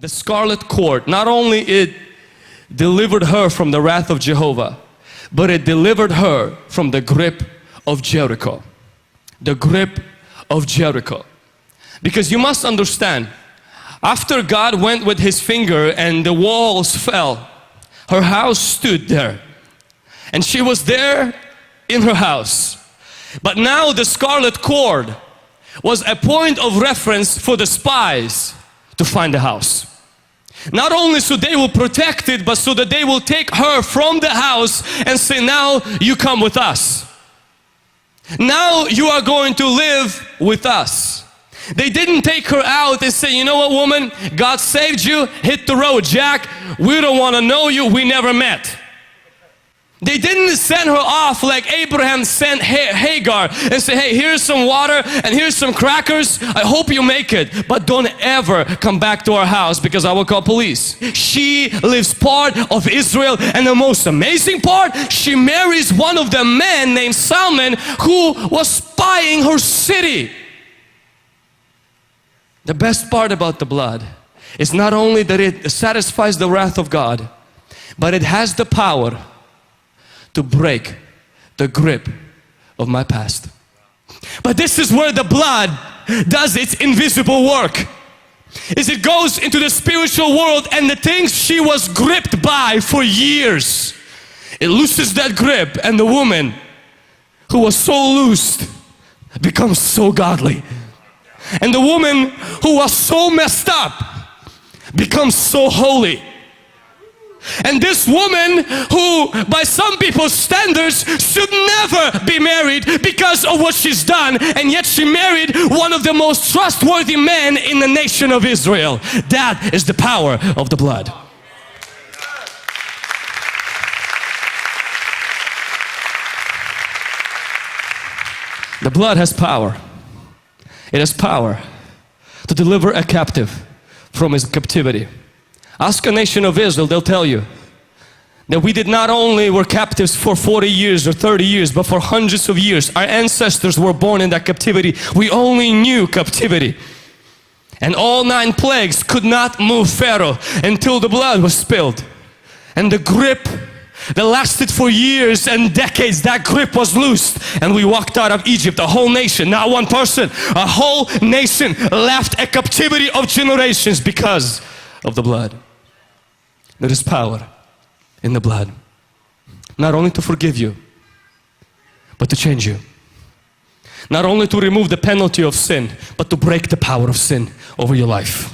the scarlet cord, not only it delivered her from the wrath of Jehovah, but it delivered her from the grip of Jericho. The grip of Jericho. Because you must understand, after God went with His finger and the walls fell, her house stood there. And she was there in her house. But now the scarlet cord was a point of reference for the spies to find the house. Not only so they will protect it, but so that they will take her from the house and say, now you come with us. Now you are going to live with us. They didn't take her out and say, you know what, woman, God saved you, hit the road, Jack. We don't want to know you, we never met. They didn't send her off like Abraham sent Hagar and say, hey, here's some water and here's some crackers. I hope you make it, but don't ever come back to our house because I will call police. She lives part of Israel, and the most amazing part, she marries one of the men named Salmon who was spying her city. The best part about the blood is not only that it satisfies the wrath of God, but it has the power to break the grip of my past. But this is where the blood does its invisible work. Is it goes into the spiritual world, and the things she was gripped by for years, it looses that grip, and the woman who was so loosed becomes so godly. And the woman who was so messed up becomes so holy. And this woman who by some people's standards should never be married because of what she's done, and yet she married one of the most trustworthy men in the nation of Israel. That is the power of the blood. The blood has power. It has power to deliver a captive from his captivity. Ask a nation of Israel, they'll tell you that we did not only were captives for 40 years or 30 years, but for hundreds of years. Our ancestors were born in that captivity. We only knew captivity. And all 9 plagues could not move Pharaoh until the blood was spilled. And the grip that lasted for years and decades, that grip was loosed, and we walked out of Egypt, a whole nation, not one person, a whole nation left a captivity of generations because of the blood. There is power in the blood, not only to forgive you, but to change you. Not only to remove the penalty of sin, but to break the power of sin over your life.